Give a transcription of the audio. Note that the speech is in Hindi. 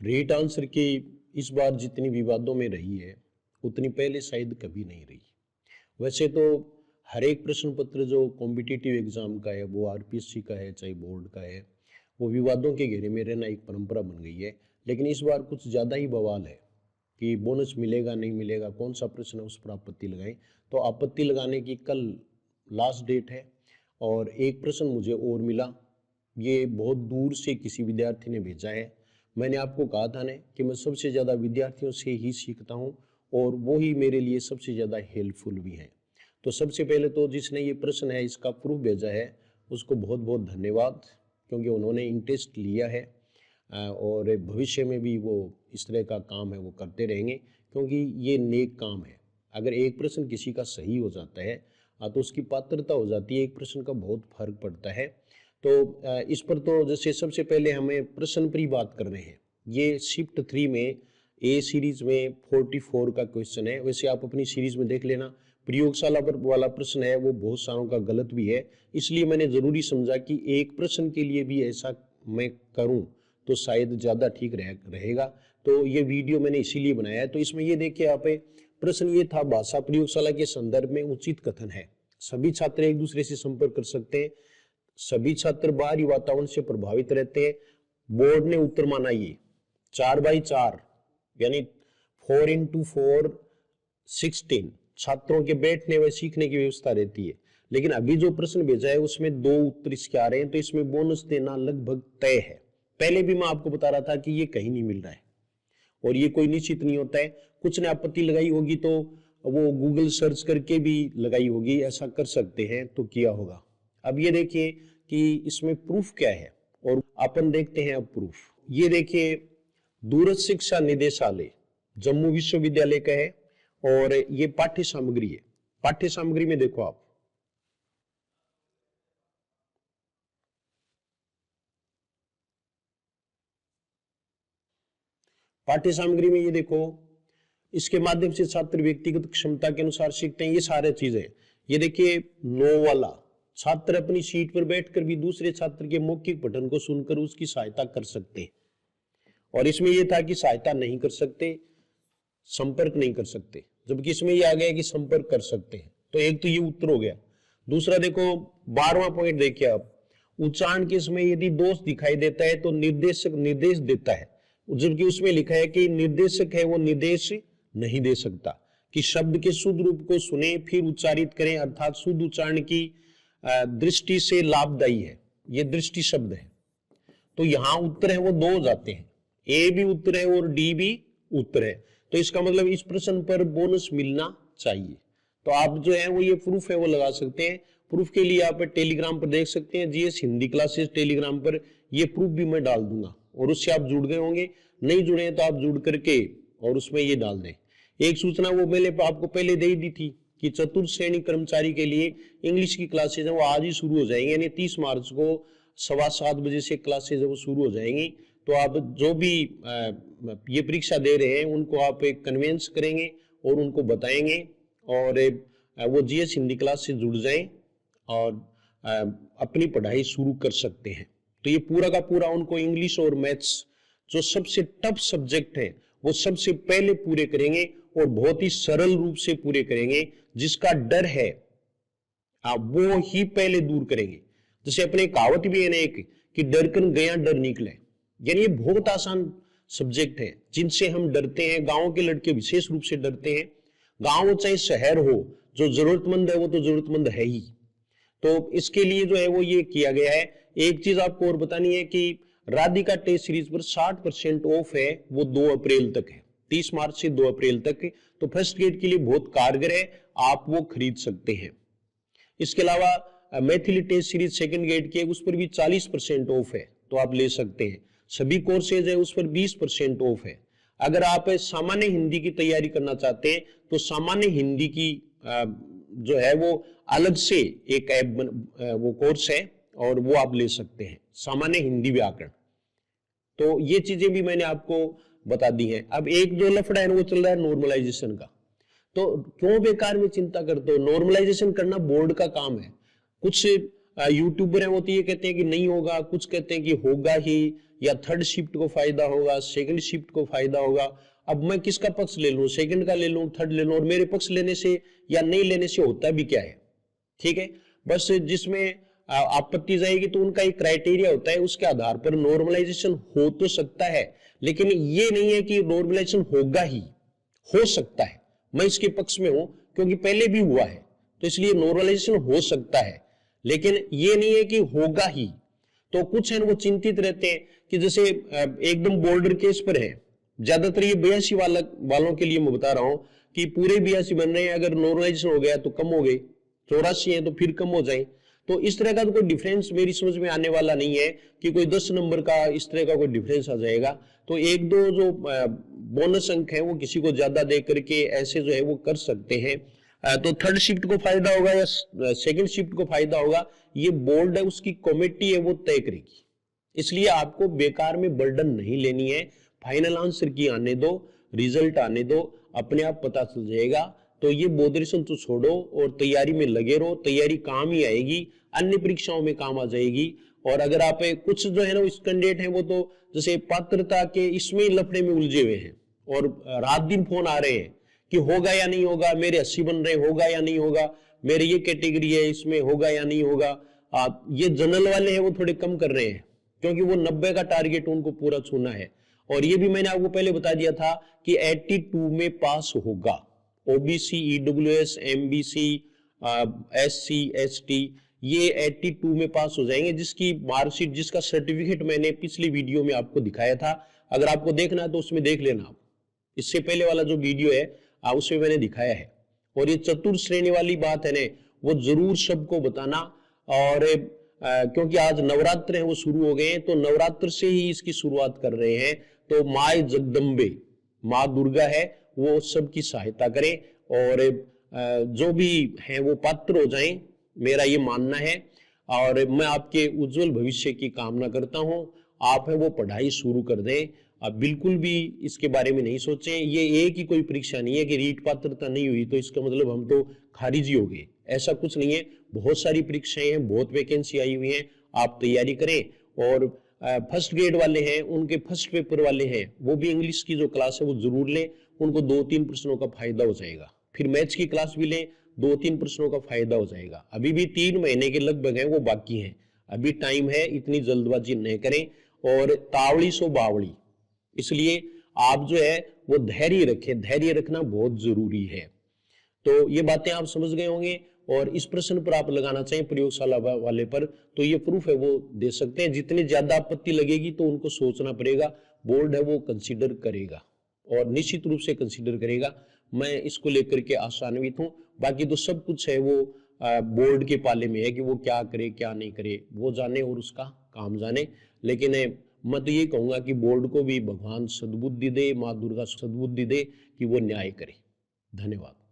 रीट आंसर की इस बार जितनी विवादों में रही है उतनी पहले शायद कभी नहीं रही। वैसे तो हर एक प्रश्न पत्र जो कॉम्पिटिटिव एग्जाम का है, वो आरपीएससी का है चाहे बोर्ड का है, वो विवादों के घेरे में रहना एक परंपरा बन गई है। लेकिन इस बार कुछ ज़्यादा ही बवाल है कि बोनस मिलेगा नहीं मिलेगा, कौन सा प्रश्न है उस पर आपत्ति लगाएं। तो आपत्ति लगाने की कल लास्ट डेट है और एक प्रश्न मुझे और मिला। ये बहुत दूर से किसी विद्यार्थी ने भेजा है। मैंने आपको कहा था ना कि मैं सबसे ज़्यादा विद्यार्थियों से ही सीखता हूँ और वो ही मेरे लिए सबसे ज़्यादा हेल्पफुल भी हैं। तो सबसे पहले तो जिसने ये प्रश्न है इसका प्रूफ भेजा है उसको बहुत बहुत धन्यवाद, क्योंकि उन्होंने इंटरेस्ट लिया है और भविष्य में भी वो इस तरह का काम है वो करते रहेंगे, क्योंकि ये नेक काम है। अगर एक प्रश्न किसी का सही हो जाता है तो उसकी पात्रता हो जाती है, एक प्रश्न का बहुत फर्क पड़ता है। तो इस पर तो जैसे सबसे पहले हमें प्रश्न पर ही बात कर रहे हैं। ये शिफ्ट 3 में ए सीरीज में 44 का क्वेश्चन है। वैसे आप अपनी सीरीज में देख लेना, प्रयोगशाला पर वाला प्रश्न है वो बहुत सारों का गलत भी है, इसलिए मैंने जरूरी समझा कि एक प्रश्न के लिए भी ऐसा मैं करूं तो शायद ज्यादा ठीक रहेगा। तो ये वीडियो मैंने इसीलिए बनाया है। तो इसमें ये देखिए आप, प्रश्न ये था, भाषा प्रयोगशाला के संदर्भ में उचित कथन है। सभी छात्र एक दूसरे से संपर्क कर सकते हैं, सभी छात्र बाहरी वातावरण से प्रभावित रहते हैं। बोर्ड ने उत्तर माना ये 4/4 यानी 4x4 16 छात्रों के बैठने व सीखने की व्यवस्था रहती है। लेकिन अभी जो प्रश्न भेजा है उसमें 2 उत्तर इसके आ रहे हैं, तो इसमें बोनस देना लगभग तय है। पहले भी मैं आपको बता रहा था कि ये कहीं नहीं मिल रहा है और ये कोई निश्चित नहीं होता है। कुछ ने आपत्ति लगाई होगी तो वो गूगल सर्च करके भी लगाई होगी, ऐसा कर सकते हैं तो किया होगा। अब ये देखिए कि इसमें प्रूफ क्या है और अपन देखते हैं अब प्रूफ। ये देखिए दूरस्थ शिक्षा निदेशालय जम्मू विश्वविद्यालय का है और ये पाठ्य सामग्री है। पाठ्य सामग्री में देखो आप, पाठ्य सामग्री में ये देखो, इसके माध्यम से छात्र व्यक्तिगत क्षमता के अनुसार सीखते हैं, ये सारे चीजें। ये देखिए 9 वाला, छात्र अपनी सीट पर बैठकर भी दूसरे छात्र के मौखिक पठन को सुनकर उसकी सहायता कर सकते हैं। और इसमें यह था कि सहायता नहीं कर सकते, संपर्क नहीं कर सकते, जबकि इसमें यह आ गया कि संपर्क कर सकते हैं। तो एक तो ये उत्तर हो गया। दूसरा देखो 12वां पॉइंट देखिए आप, उच्चारण के समय यदि दोष दिखाई देता है तो निर्देशक निर्देश देता है, जबकि उसमें लिखा है कि निर्देशक है वो निर्देश नहीं दे सकता, कि शब्द के शुद्ध रूप को सुने फिर उच्चारित करें, अर्थात शुद्ध उच्चारण की दृष्टि से लाभदायी है। ये दृष्टि शब्द है। तो यहां उत्तर है वो 2 हो जाते हैं, ए भी उत्तर है और डी भी उत्तर है। तो इसका मतलब इस प्रश्न पर बोनस मिलना चाहिए। तो आप जो है वो ये प्रूफ है वो लगा सकते हैं। प्रूफ के लिए आप टेलीग्राम पर देख सकते हैं, जीएस हिंदी क्लासेस टेलीग्राम पर ये प्रूफ भी मैं डाल दूंगा और उससे आप जुड़ गए होंगे। नहीं जुड़े हैं तो आप जुड़ करके और उसमें ये डाल दें। एक सूचना वो मैंने आपको पहले दे दी थी कि चतुर्थ श्रेणी कर्मचारी के लिए इंग्लिश की क्लासेज है वो आज ही शुरू हो जाएंगे, यानी 30 मार्च को 7:15 बजे से क्लासेज है वो शुरू हो जाएंगी। तो आप जो भी ये परीक्षा दे रहे हैं उनको आप एक कन्वेंस करेंगे और उनको बताएंगे और वो जीएस हिंदी क्लास से जुड़ जाएं और अपनी पढ़ाई शुरू कर सकते हैं। तो ये पूरा का पूरा उनको इंग्लिश और मैथ्स जो सबसे टफ सब्जेक्ट है वो सबसे पहले पूरे करेंगे और बहुत ही सरल रूप से पूरे करेंगे। जिसका डर है वो ही पहले दूर करेंगे। जैसे अपने कहावत भी है ना एक, कि डर कर गया डर निकले, यानी ये बहुत आसान सब्जेक्ट है जिनसे हम डरते हैं। गांव के लड़के विशेष रूप से डरते हैं। गांव चाहे शहर हो, जो जरूरतमंद है वो तो जरूरतमंद है ही। तो इसके लिए जो है वो ये किया गया है। एक चीज आपको और बतानी है कि राधिका टेस्ट सीरीज पर 60% ऑफ है, वो 2 अप्रैल तक है, 30 मार्च से 2 अप्रैल तक। तो फर्स्ट ग्रेड के लिए बहुत कारगर है, आप वो खरीद सकते हैं। इसके अलावा Maithili test series second grade के उस पर भी 40% ऑफ है, तो आप ले सकते हैं। सभी कोर्सेज है उस पर 20% ऑफ है। अगर आप सामान्य हिंदी की तैयारी करना चाहते हैं तो सामान्य हिंदी की जो है वो अलग से एक वो कोर्स है और वो आप ले सकते हैं, सामान्य हिंदी व्याकरण। तो ये चीजें भी मैंने आपको बता दी हैं। अब एक जो लफड़ा है वो चल रहा है नॉर्मलाइजेशन का। तो क्यों बेकार में चिंता करते हो, नॉर्मलाइजेशन करना बोर्ड का काम है। कुछ यूट्यूबर हैं वो तो ये कहते हैं कि नहीं होगा, कुछ कहते हैं कि होगा ही, या थर्ड शिफ्ट को फायदा होगा, सेकंड शिफ्ट को फायदा होगा। अब मैं किसका पक्ष ले लूं, सेकंड का ले लूं, थर्ड ले लूं, और मेरे पक्ष लेने से या नहीं लेने से होता भी क्या है? ठीक है, बस जिसमें आपत्ति जाएगी तो उनका एक क्राइटेरिया होता है, उसके आधार पर नॉर्मलाइजेशन हो तो सकता है, लेकिन ये नहीं है कि नॉर्मलाइजेशन होगा ही, हो सकता है। मैं इसके पक्ष में हूं क्योंकि पहले भी हुआ है, तो इसलिए नॉर्मलाइजेशन हो सकता है, लेकिन ये नहीं है कि होगा ही। तो कुछ है वो चिंतित रहते हैं कि जैसे एकदम बॉर्डर केस पर है, ज्यादातर ये 82 वालों के लिए मैं बता रहा हूं कि पूरे 82 बन रहे हैं, अगर नॉर्मलाइजेशन हो गया तो कम हो गए, 84 है तो फिर कम हो जाए। तो इस तरह का तो कोई डिफरेंस मेरी समझ में आने वाला नहीं है कि कोई 10 नंबर का इस तरह का कोई डिफरेंस आ जाएगा। तो एक दो जो बोनस अंक है वो किसी को ज्यादा दे करके ऐसे जो है वो कर सकते हैं। तो थर्ड शिफ्ट को फायदा होगा या सेकंड शिफ्ट को फायदा होगा, ये बोर्ड है उसकी कमेटी है वो तय करेगी। इसलिए आपको बेकार में बर्डन नहीं लेनी है, फाइनल आंसर की आने दो, रिजल्ट आने दो, अपने आप पता चल जाएगा। तो ये बोधरेशन तो छोड़ो और तैयारी में लगे रहो, तैयारी काम ही आएगी, अन्य परीक्षाओं में काम आ जाएगी। और अगर आप कुछ जो है ना इस कैंडिडेट है वो तो जैसे पात्रता के इसमें लफड़े में उलझे हुए हैं और रात दिन फोन आ रहे हैं कि होगा या नहीं होगा, मेरे 80 बन रहे, होगा या नहीं होगा, मेरी ये कैटेगरी है इसमें होगा या नहीं होगा। ये जनरल वाले हैं वो थोड़े कम कर रहे हैं क्योंकि वो 90 का टारगेट उनको पूरा छूना है। और ये भी मैंने आपको पहले बता दिया था कि 82 में पास होगा, OBC, EWS, MBC, SC, ST, ये 82 में पास हो जाएंगे, जिसकी मार्कशीट, जिसका सर्टिफिकेट मैंने पिछली वीडियो में आपको दिखाया था। अगर आपको देखना है तो उसमें देख लेना आप, इससे पहले वाला जो वीडियो है उसमें मैंने दिखाया है। और ये चतुर्थ श्रेणी वाली बात है ना, वो जरूर सबको बताना। और क्योंकि आज नवरात्र है वो शुरू हो गए हैं, तो नवरात्र से ही इसकी शुरुआत कर रहे हैं। तो माँ जगदम्बे, माँ दुर्गा है, वो सबकी सहायता करें और जो भी है वो पात्र हो जाएं, मेरा ये मानना है। और मैं आपके उज्जवल भविष्य की कामना करता हूं। आप है वो पढ़ाई शुरू कर दें, आप बिल्कुल भी इसके बारे में नहीं सोचें। ये एक ही कोई परीक्षा नहीं है कि रीट पात्रता नहीं हुई तो इसका मतलब हम तो खारिज ही हो गए, ऐसा कुछ नहीं है। बहुत सारी परीक्षाएं हैं, बहुत वैकेंसी आई हुई हैं, आप तैयारी करें। और फर्स्ट ग्रेड वाले हैं, उनके फर्स्ट पेपर वाले हैं, वो भी इंग्लिश की जो क्लास है वो जरूर लें, उनको 2-3 प्रश्नों का फायदा हो जाएगा। फिर मैथ्स की क्लास भी लें, 2-3 प्रश्नों का फायदा हो जाएगा। अभी भी 3 महीने के लगभग हैं वो बाकी हैं, अभी टाइम है, इतनी जल्दबाजी नहीं करें। और तावड़ी सो बावड़ी, इसलिए आप जो है वो धैर्य रखें, धैर्य रखना बहुत जरूरी है। तो ये बातें आप समझ गए होंगे। और इस प्रश्न पर आप लगाना चाहिए प्रयोगशाला वाले पर, तो ये प्रूफ है वो दे सकते हैं। जितनी ज्यादा आपत्ति लगेगी तो उनको सोचना पड़ेगा, बोर्ड है वो कंसीडर करेगा और निश्चित रूप से कंसीडर करेगा। मैं इसको लेकर के आशान्वित हूं। बाकी तो सब कुछ है वो बोर्ड के पाले में है कि वो क्या करे क्या नहीं करे, वो जाने और उसका काम जाने। लेकिन मैं तो ये कहूंगा कि बोर्ड को भी भगवान सद्बुद्धि दे, माँ दुर्गा सद्बुद्धि दे कि वो न्याय करे। धन्यवाद।